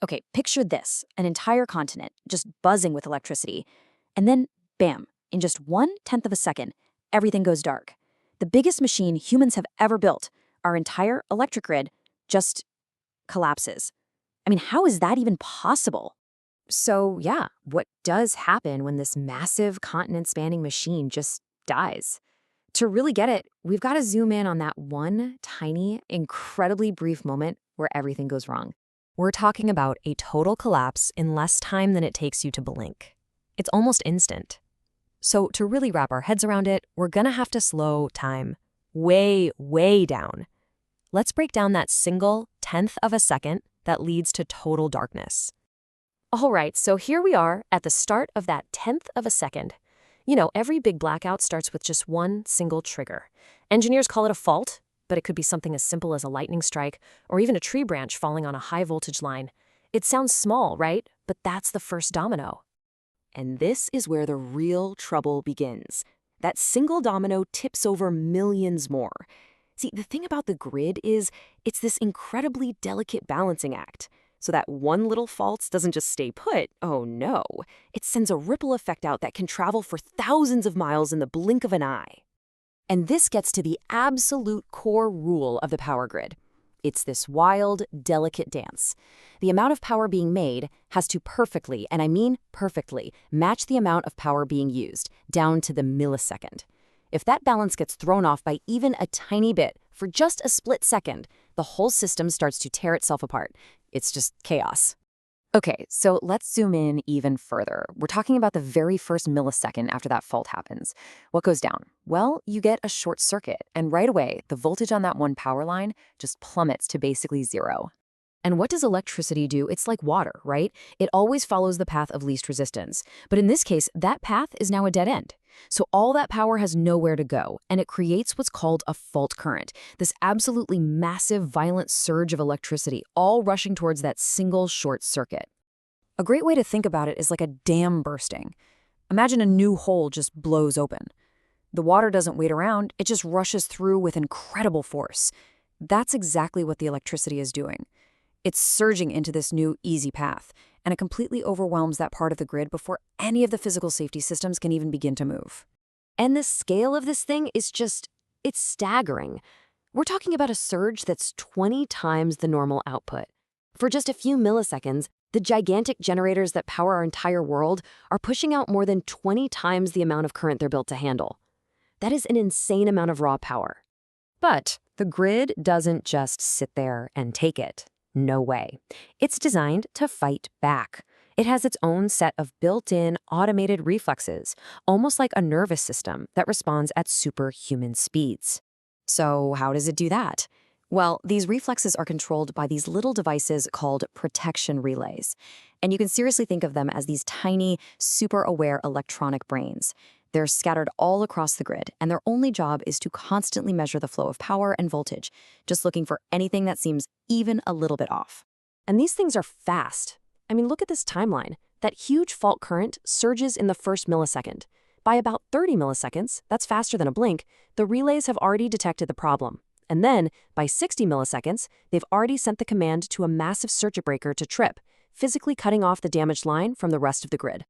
Okay, picture this, an entire continent just buzzing with electricity. And then, bam, in just 1/10 of a second, everything goes dark. The biggest machine humans have ever built, our entire electric grid, just collapses. I mean, how is that even possible? So, yeah, what does happen when this massive continent-spanning machine just dies? To really get it, we've got to zoom in on that one tiny, incredibly brief moment where everything goes wrong. We're talking about a total collapse in less time than it takes you to blink. It's almost instant. So, to really wrap our heads around it, we're gonna have to slow time way, way down. Let's break down that single tenth of a second that leads to total darkness. All right, so here we are at the start of that tenth of a second. Every big blackout starts with just one single trigger. Engineers call it a fault, but it could be something as simple as a lightning strike or even a tree branch falling on a high voltage line. It sounds small, right? But that's the first domino. And this is where the real trouble begins. That single domino tips over millions more. See, the thing about the grid is it's this incredibly delicate balancing act. So that one little fault doesn't just stay put, oh no. It sends a ripple effect out that can travel for thousands of miles in the blink of an eye. And this gets to the absolute core rule of the power grid. It's this wild, delicate dance. The amount of power being made has to perfectly, and I mean perfectly, match the amount of power being used, down to the millisecond. If that balance gets thrown off by even a tiny bit, for just a split second, the whole system starts to tear itself apart. It's just chaos. Okay, so let's zoom in even further. We're talking about the very first millisecond after that fault happens. What goes down? Well, you get a short circuit, and right away, the voltage on that one power line just plummets to basically zero. And what does electricity do? It's like water, right? It always follows the path of least resistance. But in this case, that path is now a dead end. So all that power has nowhere to go, and it creates what's called a fault current, this absolutely massive, violent surge of electricity, all rushing towards that single short circuit. A great way to think about it is like a dam bursting. Imagine a new hole just blows open. The water doesn't wait around, it just rushes through with incredible force. That's exactly what the electricity is doing. It's surging into this new easy path, and it completely overwhelms that part of the grid before any of the physical safety systems can even begin to move. And the scale of this thing is it's staggering. We're talking about a surge that's 20 times the normal output. For just a few milliseconds, the gigantic generators that power our entire world are pushing out more than 20 times the amount of current they're built to handle. That is an insane amount of raw power. But the grid doesn't just sit there and take it. No way. It's designed to fight back. It has its own set of built-in automated reflexes, almost like a nervous system that responds at superhuman speeds. So how does it do that? Well, these reflexes are controlled by these little devices called protection relays. And you can seriously think of them as these tiny, super-aware electronic brains. They're scattered all across the grid, and their only job is to constantly measure the flow of power and voltage, just looking for anything that seems even a little bit off. And these things are fast. I mean, look at this timeline. That huge fault current surges in the first millisecond. By about 30 milliseconds, that's faster than a blink, the relays have already detected the problem. And then, by 60 milliseconds, they've already sent the command to a massive circuit breaker to trip, physically cutting off the damaged line from the rest of the grid.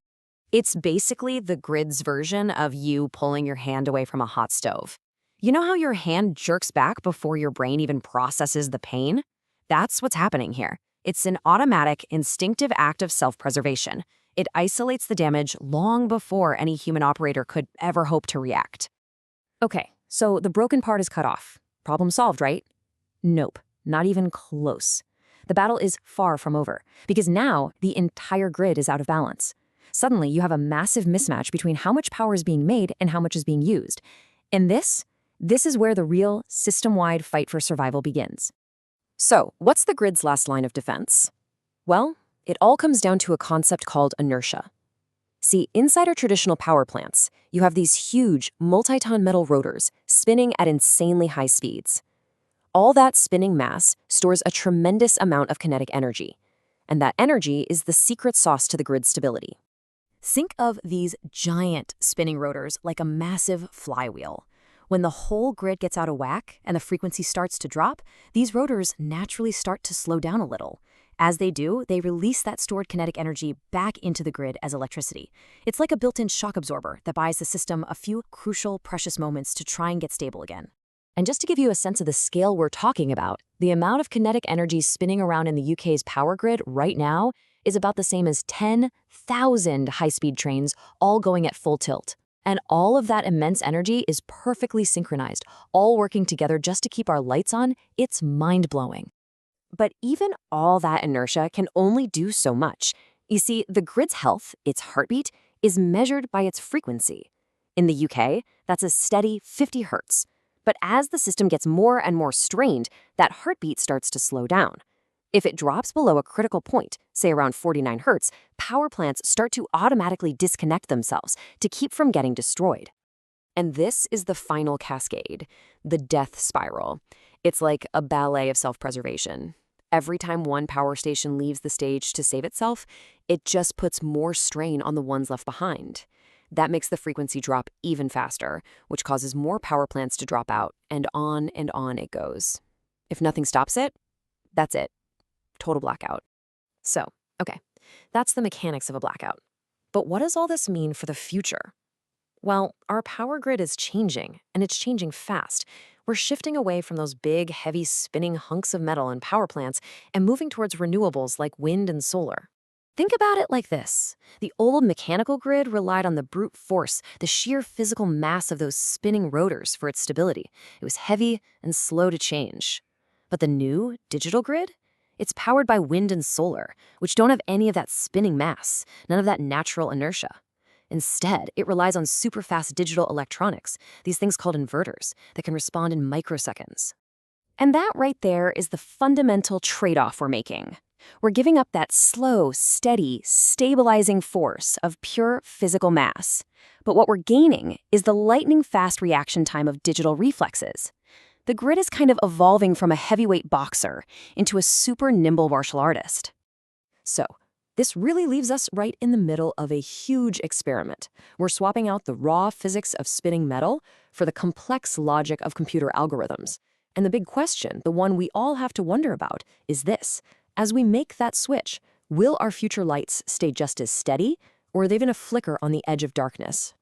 It's basically the grid's version of you pulling your hand away from a hot stove. You know how your hand jerks back before your brain even processes the pain? That's what's happening here. It's an automatic, instinctive act of self-preservation. It isolates the damage long before any human operator could ever hope to react. Okay, so the broken part is cut off. Problem solved, right? Nope, not even close. The battle is far from over, because now the entire grid is out of balance. Suddenly, you have a massive mismatch between how much power is being made and how much is being used. And this is where the real system-wide fight for survival begins. So, what's the grid's last line of defense? Well, it all comes down to a concept called inertia. See, inside our traditional power plants, you have these huge, multi-ton metal rotors spinning at insanely high speeds. All that spinning mass stores a tremendous amount of kinetic energy, and that energy is the secret sauce to the grid's stability. Think of these giant spinning rotors like a massive flywheel. When the whole grid gets out of whack and the frequency starts to drop, these rotors naturally start to slow down a little. As they do, they release that stored kinetic energy back into the grid as electricity. It's like a built-in shock absorber that buys the system a few crucial, precious moments to try and get stable again. And just to give you a sense of the scale we're talking about, the amount of kinetic energy spinning around in the UK's power grid right now is about the same as 10,000 high-speed trains all going at full tilt. And all of that immense energy is perfectly synchronized, all working together just to keep our lights on. It's mind-blowing. But even all that inertia can only do so much. You see, the grid's health, its heartbeat, is measured by its frequency. In the UK, that's a steady 50 hertz. But as the system gets more and more strained, that heartbeat starts to slow down. If it drops below a critical point, say around 49 hertz, power plants start to automatically disconnect themselves to keep from getting destroyed. And this is the final cascade, the death spiral. It's like a ballet of self-preservation. Every time one power station leaves the stage to save itself, it just puts more strain on the ones left behind. That makes the frequency drop even faster, which causes more power plants to drop out, and on it goes. If nothing stops it, that's it. Total blackout. So, okay, that's the mechanics of a blackout. But what does all this mean for the future? Well, our power grid is changing, and it's changing fast. We're shifting away from those big, heavy, spinning hunks of metal in power plants and moving towards renewables like wind and solar. Think about it like this. The old mechanical grid relied on the brute force, the sheer physical mass of those spinning rotors for its stability. It was heavy and slow to change. But the new digital grid? It's powered by wind and solar, which don't have any of that spinning mass, none of that natural inertia. Instead, it relies on super-fast digital electronics, these things called inverters, that can respond in microseconds. And that right there is the fundamental trade-off we're making. We're giving up that slow, steady, stabilizing force of pure physical mass. But what we're gaining is the lightning-fast reaction time of digital reflexes. The grid is kind of evolving from a heavyweight boxer into a super nimble martial artist. So, this really leaves us right in the middle of a huge experiment. We're swapping out the raw physics of spinning metal for the complex logic of computer algorithms. And the big question, the one we all have to wonder about, is this. As we make that switch, will our future lights stay just as steady, or are they going to flicker on the edge of darkness?